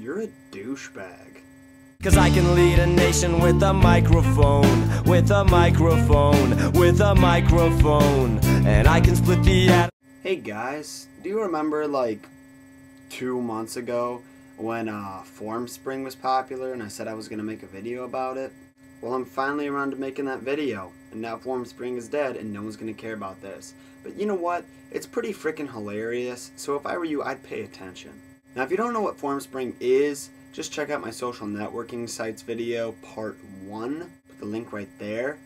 You're a douchebag. Cause I can lead a nation with a microphone, with a microphone, with a microphone, and I can split the atom. Hey guys, do you remember like 2 months ago when Formspring was popular and I said I was going to make a video about it? Well, I'm finally around to making that video, and now Formspring is dead and no one's going to care about this. But you know what? It's pretty freaking hilarious, so if I were you, I'd pay attention. Now, if you don't know what Formspring is, just check out my social networking sites video, part 1. Put the link right there.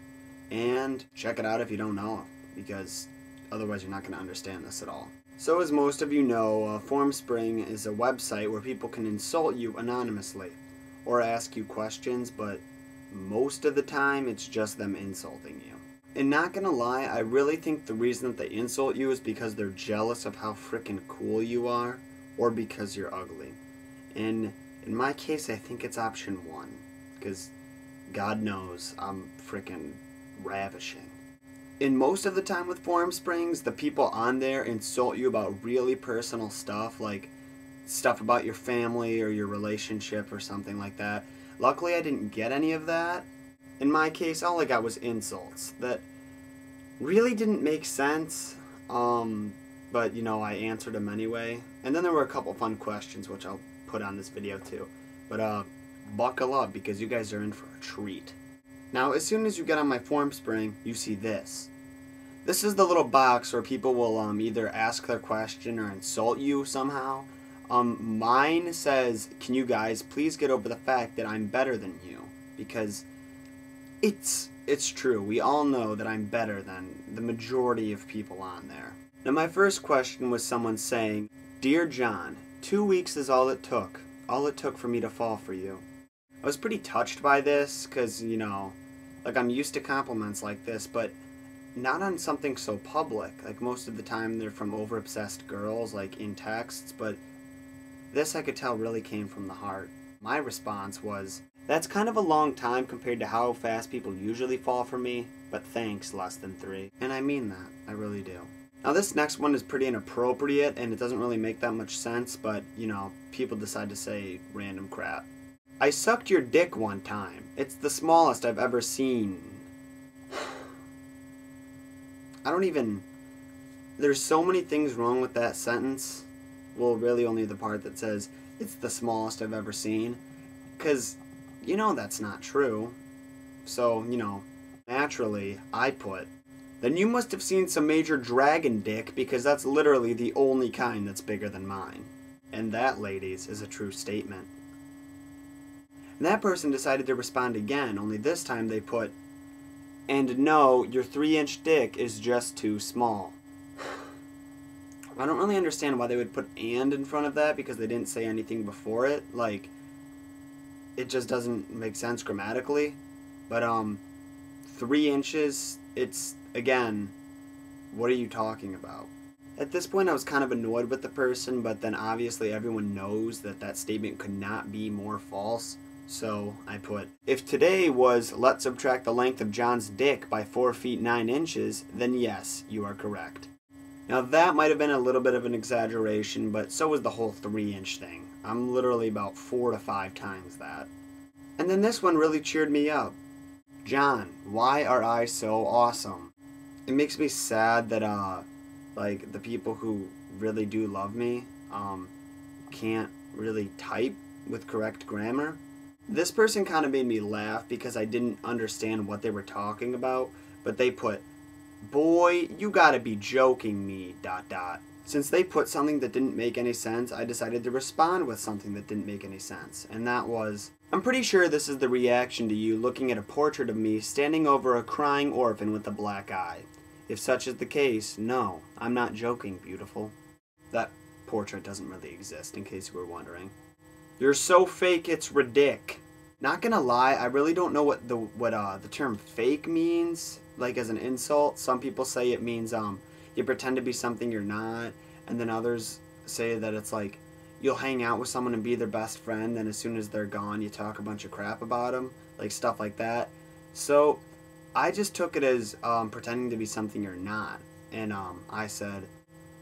And check it out if you don't know, because otherwise you're not going to understand this at all. So as most of you know, Formspring is a website where people can insult you anonymously, or ask you questions, but most of the time it's just them insulting you. And not gonna lie, I really think the reason that they insult you is because they're jealous of how freaking cool you are, or because you're ugly. And in my case, I think it's option 1, because God knows I'm freaking ravishing. And most of the time with Formsprings, the people on there insult you about really personal stuff, like stuff about your family or your relationship or something like that. Luckily, I didn't get any of that. In my case, all I got was insults that really didn't make sense, but you know, I answered them anyway. And then there were a couple fun questions, which I'll put on this video too. But buckle up, because you guys are in for a treat. Now, as soon as you get on my Formspring, you see this. This is the little box where people will either ask their question or insult you somehow. Mine says, can you guys please get over the fact that I'm better than you? Because it's true. We all know that I'm better than the majority of people on there. Now, my first question was someone saying, Dear John, 2 weeks is all it took for me to fall for you. I was pretty touched by this because, you know, like, I'm used to compliments like this, but not on something so public. Like, most of the time they're from over-obsessed girls, like in texts, but this I could tell really came from the heart. My response was, that's kind of a long time compared to how fast people usually fall for me, but thanks, less than 3. And I mean that, I really do. Now, this next one is pretty inappropriate, and it doesn't really make that much sense, but, you know, people decide to say random crap. I sucked your dick one time. It's the smallest I've ever seen. There's so many things wrong with that sentence. Well, really only the part that says, it's the smallest I've ever seen. Because, you know, that's not true. So, you know, naturally, I put, then you must have seen some major dragon dick, because that's literally the only kind that's bigger than mine. And that, ladies, is a true statement. And that person decided to respond again, only this time they put, and no, your 3-inch dick is just too small. I don't really understand why they would put and in front of that, because they didn't say anything before it. Like, it just doesn't make sense grammatically. But 3 inches, it's, again, what are you talking about? At this point, I was kind of annoyed with the person, but then obviously everyone knows that that statement could not be more false. So I put, if today was let's subtract the length of John's dick by 4 feet 9 inches, then yes, you are correct. Now, that might have been a little bit of an exaggeration, but so was the whole 3-inch thing. I'm literally about 4 to 5 times that. And then this one really cheered me up. John, why are I so awesome? It makes me sad that, like, the people who really do love me, can't really type with correct grammar. This person kind of made me laugh because I didn't understand what they were talking about, but they put, boy, you gotta be joking me, ... Since they put something that didn't make any sense, I decided to respond with something that didn't make any sense, and that was, I'm pretty sure this is the reaction to you looking at a portrait of me standing over a crying orphan with a black eye. If such is the case, no, I'm not joking, beautiful. That portrait doesn't really exist, in case you were wondering. You're so fake, it's ridic. Not gonna lie, I really don't know what the term fake means, like as an insult. Some people say it means you pretend to be something you're not, and then others say that it's like you'll hang out with someone and be their best friend, and as soon as they're gone, you talk a bunch of crap about them, like stuff like that. So I just took it as pretending to be something you're not, and I said,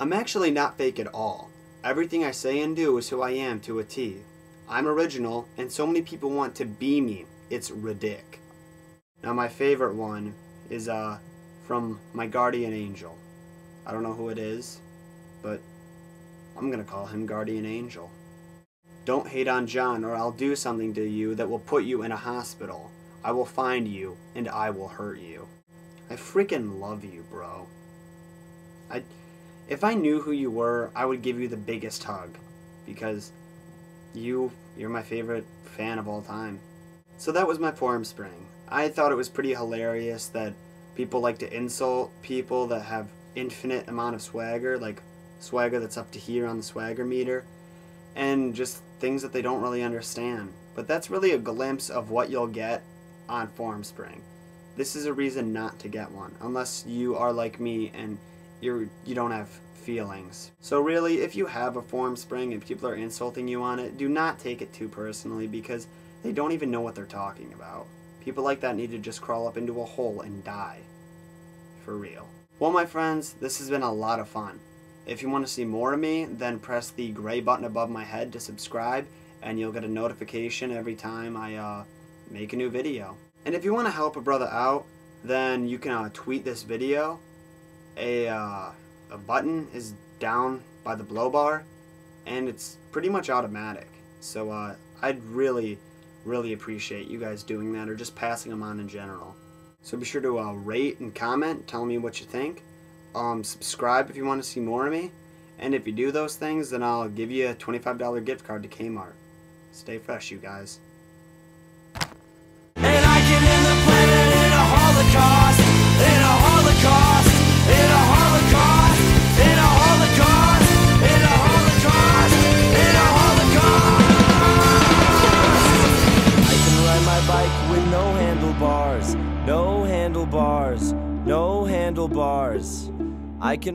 I'm actually not fake at all. Everything I say and do is who I am to a T. I'm original, and so many people want to be me. It's ridiculous. Now my favorite one is from my guardian angel. I don't know who it is, but I'm gonna call him Guardian Angel. Don't hate on John, or I'll do something to you that will put you in a hospital. I will find you, and I will hurt you. I freaking love you, bro. If I knew who you were, I would give you the biggest hug, because you're my favorite fan of all time. So that was my Formspring. I thought it was pretty hilarious that people like to insult people that have infinite amount of swagger, like swagger that's up to here on the swagger meter, and just things that they don't really understand. But that's really a glimpse of what you'll get on Formspring. This is a reason not to get one, unless you are like me and you don't have feelings. So really, if you have a Formspring and people are insulting you on it, do not take it too personally, because they don't even know what they're talking about. People like that need to just crawl up into a hole and die. For real. Well, my friends, this has been a lot of fun. If you want to see more of me, then press the gray button above my head to subscribe, and you'll get a notification every time I make a new video. And if you want to help a brother out, then you can tweet this video. A button is down by the blow bar, and it's pretty much automatic. So I'd really appreciate you guys doing that, or just passing them on in general. So be sure to rate and comment, tell me what you think. Subscribe if you want to see more of me. And if you do those things, then I'll give you a $25 gift card to Kmart. Stay fresh, you guys. And I can end the planet in a holocaust, in a holocaust, in a holocaust, in a holocaust, in a holocaust, in a holocaust. I can ride my bike with no handlebars, no handlebars, no handlebars. I can